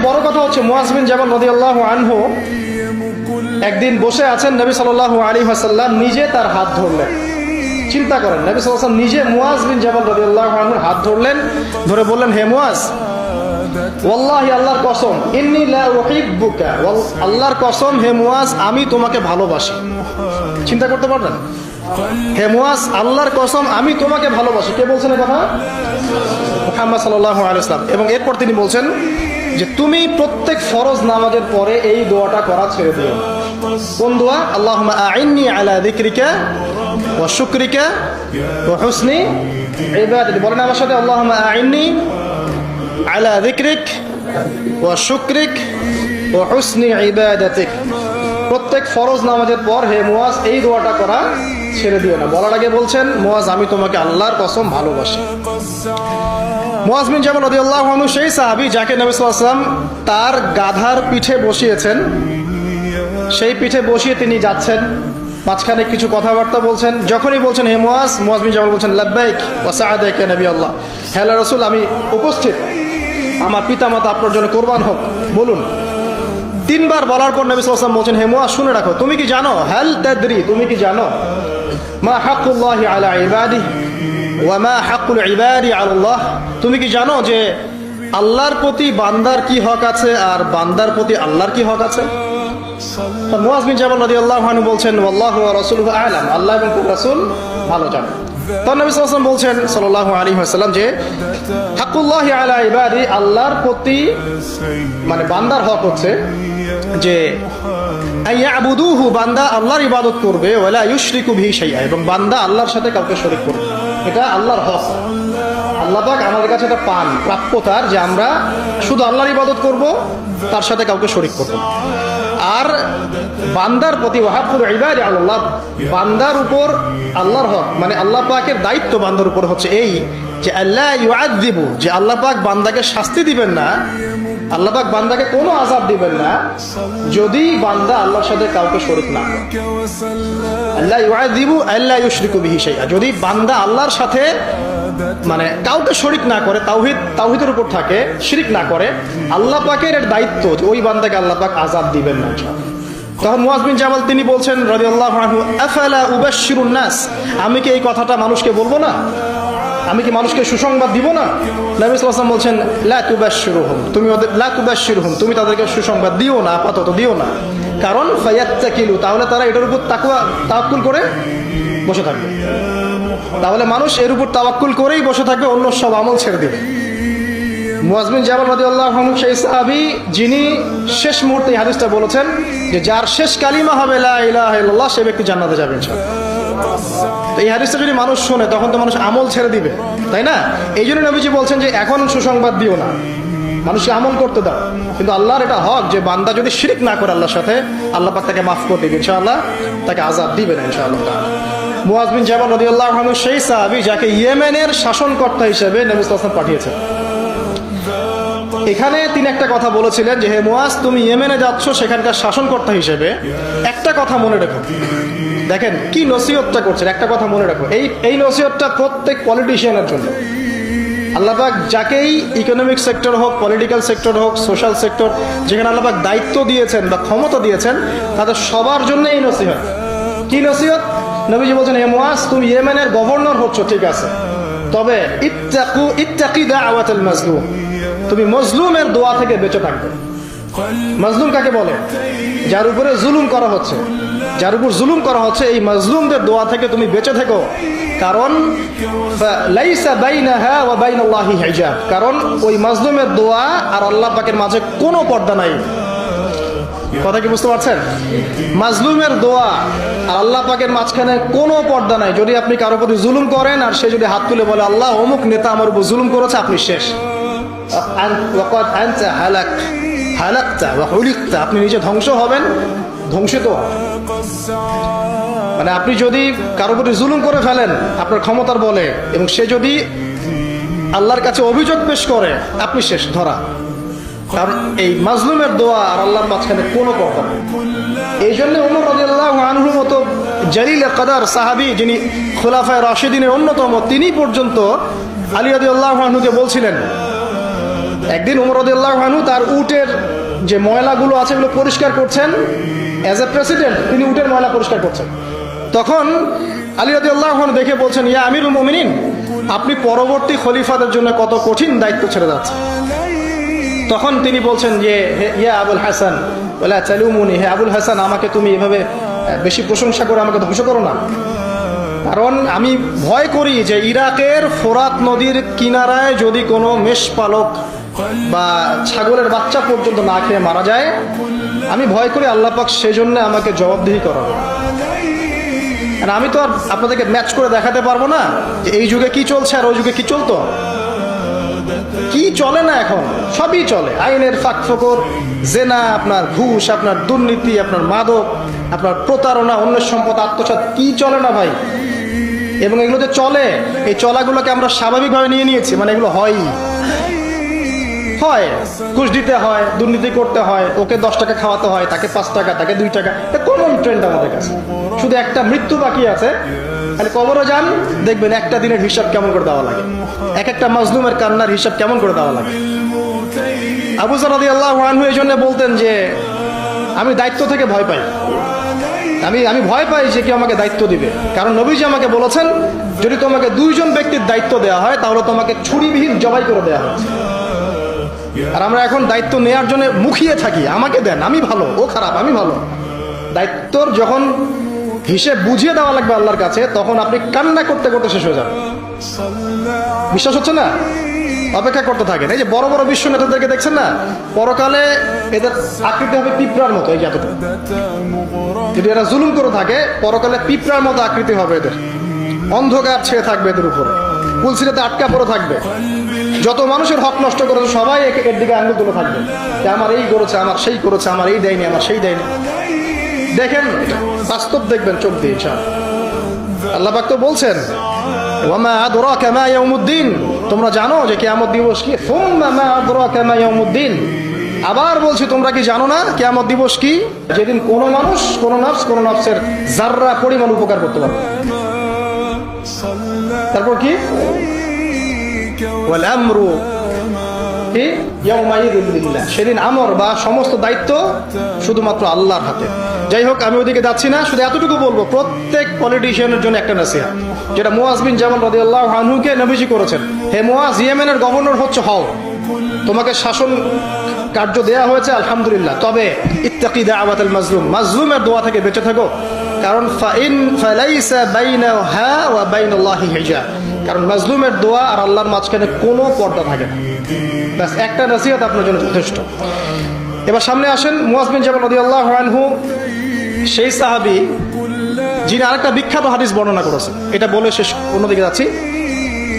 বড় কথা হচ্ছে মুয়াজ বিন জাবাল রাদিয়াল্লাহু আনহু একদিন বসে আছেন, নবী সাল্লাল্লাহু আলাইহি ওয়াসাল্লাম নিজে তার হাত ধরলেন। চিন্তা করেন, নবী সাল্লাল্লাহু আলাইহি ওয়াসাল্লাম নিজে মুয়াজ বিন জাবাল রাদিয়াল্লাহু আনহুর হাত ধরলেন, ধরে বললেন, হে মুয়াজ, ওয়াল্লাহি, আল্লাহর কসম, ইন্নী লা উহিব্বুকা, আল্লাহর কসম হে মুয়াজ, আমি তোমাকে ভালোবাসি। চিন্তা করতে পারবেন? হে মুয়াজ, আল্লাহর কসম আমি তোমাকে ভালোবাসি। কে বলছেন এই কথা? মুহাম্মদ সাল্লাল্লাহু আলাইহি ওয়াসাল্লাম। এবং এরপর তিনি বলছেন যে তুমি প্রত্যেক ফরজ নামাজের পরে এই দোয়াটা করা ছেড়ে দিও। কোন দোয়া? আল্লাহুম্মা আইন্নী আলা যিকরিকা ওয়া শুকরিকা ওয়া হুসনি ইবাদাতি। বলেন আমার সাথে, আল্লাহুম্মা আইন্নী আলা যিকরিক ওয়া শুকরিক ওয়া হুসনি ইবাদাতিক। প্রত্যেক ফরজ নামাজের পর হে মুয়াজ এই দোয়াটা করা ছেড়ে দিও না। বলার আগে বলছেন, মুয়াজ আমি তোমাকে আল্লাহর কসম ভালোবাসি। মুয়াজ বিন জাবাল রাদিয়াল্লাহু আনহু সেই সাহাবী যাকে নবী সাল্লাল্লাহু আলাইহি ওয়াসাল্লাম তার গাধার পিঠে বসিয়েছেন। সেই পিঠে বসিয়ে তিনি যাচ্ছেন, মাঝখানে কিছু কথাবার্তা বলছেন। যখনই বলছেন হে মুয়াজ, মুয়াজ বিন জাবাল বলছেন, লাব্বাইক ওয়া সাআদাক ইয়া নবী আল্লাহ, হে আল্লাহর রাসূল আমি উপস্থিত, আমার পিতামাতা আপনার জন্য কুরবান হোক, বলুন। তিনবার বলার পর নবী সাল্লাল্লাহু আলাইহি ওয়াসাল্লাম বলছেন, হে মুয়াজ শুনে রাখো, তুমি কি জানো, হাল তাদরি, তুমি কি জানো, মা হাক্কুল্লাহি আলা ইবাদিহি ওয়া মা হাক্কুল ইবাদি আলা আল্লাহ, তুমি কি জানো যে আল্লাহর প্রতি বান্দার কি হক আছে আর বান্দার প্রতি আল্লাহর কি হক আছে? মুয়াজ বিন জাবাল রাদিয়াল্লাহু আনহু বলছেন, ওয়াল্লাহু ওয়া রাসূলুহু আ'লাম, আল্লাহ এবং তার রাসূল ভালো জানেন। তখন নবী সাল্লাল্লাহু আলাইহি ওয়াসাল্লাম বলছেন সাল্লাল্লাহু আলাইহি ওয়াসাল্লাম যে হাক্কুল্লাহি আলা ইবাদি, আল্লাহর প্রতি মানে বান্দার হক হচ্ছে যে আইয়াবুদুহু, বান্দা আল্লাহর ইবাদত করবে, ওয়ালা ইউশরিকু বিহি শাইআ, এবং বান্দা আল্লাহর সাথে কাউকে শরীক করবে। এটা আল্লাহর হক। আল্লাহ পাক আমাদের কাছে এটা পান, প্রাপ্যতার, যে আমরা শুধু আল্লাহর ইবাদত করব, তার সাথে কাউকে শরীক করব। আর বান্দার প্রতি ওয়াহাকুল ইবাদি আল্লাহ, বান্দার উপর আল্লাহর হক মানে আল্লাহ পাকের দায়িত্ব বান্দার উপর হচ্ছে এই যে আল্লাহ ইউআযযিবু, যে আল্লাহ পাক বান্দাকে শাস্তি দিবেন না, আল্লাহ পাক বান্দাকে কোনো আযাব দিবেন না যদি বান্দা আল্লাহর সাথে কাউকে শরীক না করে। আল্লাহ ইউআযযিবু আল্লা ইউশরিকু বিহি শাইআ, যদি বান্দা আল্লাহর সাথে মানে কাউকে শরীক না করে, তাওহীদের উপর থাকে, শিরক না করে, আল্লাহ পাকের এর দায়িত্ব ওই বান্দাকে আল্লাহ পাক আযাব দিবেন না। তখন মুয়াজ বিন জাবাল তিনি বলছেন রাদিয়াল্লাহু আনহু, আফালা উবাশশিরুন নাস, আমি কি এই কথাটা মানুষকে বলবো না, আমি কি মানুষকে সুসংবাদ দিব না? নবী সাল্লাল্লাহু আলাইহি ওয়াসাল্লাম বলছেন, লা তুবাশশিরুহুম, তুমি ওদের লা তুবাশশিরুহুম, তুমি তাদেরকে সুসংবাদ দিও না, আপাতত দিও না। কারণ ফায়াত্তাকিলু, তাহলে তারা এটার উপর তাওয়াক্কুল করে বসে থাকবে। তাহলে মানুষ এর উপর তাওয়াক্কুল করেই বসে থাকবে, অন্য সব আমল ছেড়ে দিবে। মুয়াজ বিন জাবাল রাদিয়াল্লাহু আনহু সেই সাহাবী যিনি শেষ মুহূর্তে এই হাদিসটা বলেছেন যে যার শেষ কালিমা হবে লা ইলাহা ইল্লাল্লাহ, সে ব্যক্তি জান্নাতে যাবে ইনশাআল্লাহ। তো এই হাদিসটা যদি মানুষ শোনে তখন তো মানুষ আমল ছেড়ে দিবে, তাই না? এই জন্য নবীজি বলছেন যে এখন সুসংবাদ দিও না, মানুষকে আমল করতে দাও। কিন্তু আল্লাহর এটা হক যে বান্দা যদি শিরক না করে আল্লাহর সাথে, আল্লাহ পাক তাকে মাফ করে দিবে ইনশাআল্লাহ, তাকে আযাব দিবে না ইনশাআল্লাহ। মুয়াজ বিন জাবাল রাদিয়াল্লাহু আনহু সেই সাহাবী যাকে ইয়েমেনের শাসনকর্তা হিসেবে নবী সাল্লাল্লাহু আলাইহি ওয়াসাল্লাম পাঠিয়েছেন। এখানে তিনি একটা কথা বলেছিলেন যে হে মুয়াজ, তুমি ইয়েমেনে যাচ্ছ সেখানকার শাসনকর্তা হিসেবে, একটা কথা মনে রেখো। দেখেন কি নসিহতটা করছেন, একটা কথা মনে রাখো, এই নসিহতটা প্রত্যেক পলিটিশিয়ানের জন্য। আল্লাহ পাক যাকেই ইকোনমিক সেক্টর হোক, পলিটিক্যাল সেক্টর হোক, সোশ্যাল সেক্টর, যেখানে আল্লাহ পাক দায়িত্ব দিয়েছেন বা ক্ষমতা দিয়েছেন, তাদের সবার জন্য এই নসিহত। কি নসিহত? নবীজি বলছেন, হে মুয়াজ, তুমি ইয়েমেনের গভর্নর হচ্ছ, ঠিক আছে, তবে ইত্তাকি দাওয়াতুল মাজলুম, তুমি মজলুমের দোয়া থেকে বেঁচে থাকবে। মজলুম কাকে বলে? যার উপরে জুলুম করা হচ্ছে, যার উপর জুলুম করা হচ্ছে, এই মজলুমদের দোয়া থেকে তুমি বেঁচে থেকো। কারণ লাইসা বাইনাহা ওয়া বাইনাল্লাহি হিজাব, কারণ ওই মজলুমের দোয়া আর আল্লাহ পাকের মাঝে কোনো পর্দা নাই। কথা কি বুঝতে পারছেন? মাজলুমের দোয়া আর আল্লাহ পাকের মাঝখানে কোনো পর্দা নাই। যদি আপনি কারোর প্রতি জুলুম করেন আর সে যদি হাত তুলে বলে আল্লাহ অমুক নেতা আমার উপর জুলুম করেছে, আপনি শেষ। আপনি নিজে ধ্বংস হবেন, ধ্বংসিত। মানে আপনি যদি কারোর প্রতি জুলুম করে ফেলেন আপনার ক্ষমতার বলে, এবং সে যদি আল্লাহর কাছে অভিযোগ পেশ করে, আপনি শেষ, ধরা। কারণ এই মাজলুমের দোয়া আর আল্লাহর মাঝখানে কোনো কথা নেই। এই জন্য ওমর রাদিয়াল্লাহু আনহুর মতো জলিল কদর সাহাবী, যিনি খুলাফায়ে রাশিদিনের অন্যতম, তিনি পর্যন্ত আলী রাদিয়াল্লাহু আনহুকে বলছিলেন একদিন উমর রাদিয়াল্লাহু আনহু তার উটের যে ময়লাগুলো আছে এগুলো পরিষ্কার করছেন। অ্যাজ এ প্রেসিডেন্ট তিনি উটের ময়লা পরিষ্কার করছেন। তখন আলী রাদিয়াল্লাহু আনহু দেখে বলছেন, ইয়া আমিরুল মুমিনিন, আপনি পরবর্তী খলিফাদের জন্য কত কঠিন দায়িত্ব ছেড়ে যাচ্ছেন। তখন তিনি বলছেন যে, ইয়া আবুল হাসান ওয়ালা তালুমুনি, হে আবুল হাসান, আমাকে তুমি এভাবে বেশি প্রশংসা করে আমাকে ধ্বংস করো না। কারণ আমি ভয় করি যে ইরাকের ফোরাত নদীর কিনারায় যদি কোনো মেষপালক বা ছাগলের বাচ্চা পর্যন্ত না খেয়ে মারা যায়, আমি ভয় করি আল্লাহ পাক সেজন্য আমাকে জবাবদিহি করাবে। আর আমি তো আর আপনাদেরকে ম্যাচ করে দেখাতে পারবো না যে এই যুগে কি চলছে আর ওই যুগে কি চলতো। কি চলে না এখন? সবই চলে। আইনের ফাঁক ফোকর, জেনা, আপনার ঘুষ, আপনার দুর্নীতি, আপনার মাদক, আপনার প্রতারণা, অন্যের সম্পদ আত্মসাৎ, কি চলে না ভাই? এবং এগুলো যে চলে, এই চলাগুলোকে আমরা স্বাভাবিকভাবে নিয়ে নিয়েছি, মানে এগুলো হয়। ঘুষ দিতে হয়, দুর্নীতি করতে হয়, ওকে 10 টাকা খাওয়াতে হয়, তাকে 5 টাকা, তাকে 2 টাকা, এটা কমন ট্রেন্ড আমাদের কাছে। শুধু একটা মৃত্যু বাকি আছে, খালি কবরও যান, দেখবেন একটা দিনের হিসাব কেমন করে দেওয়া লাগে, এক একটা মাজলুমের কান্নার হিসাব কেমন করে দেওয়া লাগে। আবু যর রাদিয়াল্লাহু আনহু এই জন্য বলতেন যে আমি দায়িত্ব থেকে ভয় পাই, আমি ভয় পাই যে কেউ আমাকে দায়িত্ব দিবে। কারণ নবীজি আমাকে বলেছেন, যদি তোমাকে 2 জন ব্যক্তির দায়িত্ব দেওয়া হয় তাহলে তোমাকে ছুরিবিহীন জবাই করে দেওয়া হচ্ছে। আর আমরা এখন দায়িত্ব নেওয়ার জন্য মুখিয়ে থাকি, আমাকে দেন, আমি ভালো, ও খারাপ, আমি ভালো। দায়িত্বর যখন হিসেব বুঝিয়ে দেওয়া লাগবে আল্লাহর কাছে, তখন আপনি কান্না করতে করতে শেষ হয়ে যাবেন। বিশ্বাস হচ্ছে না? অপেক্ষা করতে থাকেন। এই যে বড় বড় বিশ্ব নেতাদেরকে দেখছেন না, পরকালে এদের আকৃতি হবে পিঁপড়ার মতো। এই জাতটা যদি এরা জুলুম করে থাকে, পরকালে পিঁপড়ার মতো আকৃতি হবে এদের। অন্ধকার ছেয়ে থাকবে এদের উপরে, পুলসিরাতে আটকা পড়ে থাকবে। যত মানুষের হক নষ্ট করেছে সবাই এর দিকে আঙুল তুলে থাকবে যে আমার এই করেছে, আমার সেই করেছে, আমার এই দেয়নি, আমার সেই দেয়নি। দেখেন, বাস্তব দেখবেন চোখ দিয়ে ইনশাআল্লাহ। আল্লাহ পাক তো বলছেন, ওয়ামা আদরাকা মা ইয়াউমুদ্দিন, তোমরা জানো যে কিয়ামত দিবস কি? সুম্মা মা আদরাকা মা ইয়াউমুদ্দিন, আবার বলছি তোমরা কি জানো না কিয়ামত দিবস কি? যেদিন কোনো মানুষ, কোনো নফস, কোনো নফসের যাররা পরিমাণ উপকার করতে পারবে। তারপর কি? ওয়াল আমরু কি ইয়াউমাইযিন লিল্লাহ, সেদিন আমর বা সমস্ত দায়িত্ব শুধুমাত্র আল্লাহর হাতে। যাই হোক, আমি ওইদিকে যাচ্ছি না, শুধু এতটুকু বলবো, প্রত্যেক পলিটিশিয়ানের জন্য একটা নসিহত, যেটা মুআজ বিন জাবাল রাদিয়াল্লাহু আনহুকে নবীজি করেছেন। হে মুআজ, ইয়েমেনের গভর্নর হচ্ছে হও, তোমাকে শাসন কার্য দেয়া হয়েছে, আলহামদুলিল্লাহ, তবে ইত্তাকি দাওয়াতাল মাজলুম, মাজলুমের দোয়া থেকে বেঁচে থাকো। কারণ ফালাইসা বাইনাহা ওয়া বাইনাল্লাহি হিজাব, কারণ মাজলুমের দোয়া আর আল্লাহর মাঝখানে কোনো পর্দা থাকে না। ব্যাস একটা নসিহত আপনার জন্য যথেষ্ট। এবার সামনে আসেন, মুআজ বিন জাবাল রাদিয়াল্লাহু আনহু সেই সাহাবী যিনি আরেকটা বিখ্যাত হাদিস বর্ণনা করেছেন। এটা বলে শেষ অন্যদিকে যাচ্ছি।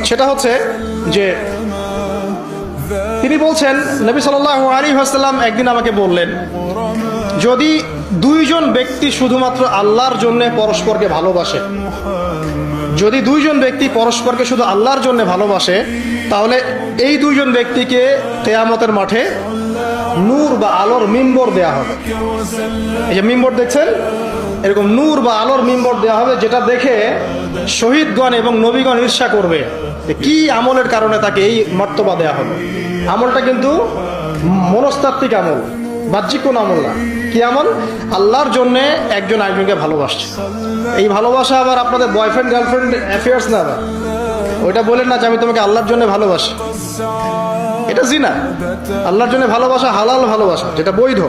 সেটা হচ্ছে যে তিনি বলছেন, নবী সাল্লাল্লাহু আলাইহি ওয়াসাল্লাম একদিন আমাকে বললেন, যদি 2 জন ব্যক্তি শুধুমাত্র আল্লাহর জন্য পরস্পরকে ভালোবাসে, যদি 2 জন ব্যক্তি পরস্পরকে শুধু আল্লাহর জন্য ভালোবাসে, তাহলে এই 2 জন ব্যক্তিকে কিয়ামতের মাঠে নূর বা আলোর মিম্বর দেয়া হবে। এই যে মিম্বর দেখছেন, এরকম নূর বা আলোর মিম্বর দেওয়া হবে, যেটা দেখে শহীদগণ এবং নবীগণ ঈর্ষা করবে যে কি আমলের কারণে তাকে এই মর্তবা দেওয়া হবে। আমলটা কিন্তু মনস্তাত্ত্বিক আমল, বাহ্যিক কোন আমল না। কি আমল? আল্লাহর জন্য একজন আরেকজনকে ভালোবাসছে। এই ভালোবাসা আবার আপনাদের বয়ফ্রেন্ড গার্লফ্রেন্ড অ্যাফেয়ার্স না, ওইটা বলেন না যে আমি তোমাকে আল্লাহর জন্য ভালোবাসি, এটা জিনা। আল্লাহর জন্য ভালোবাসা হালাল ভালোবাসা, যেটা বৈধ।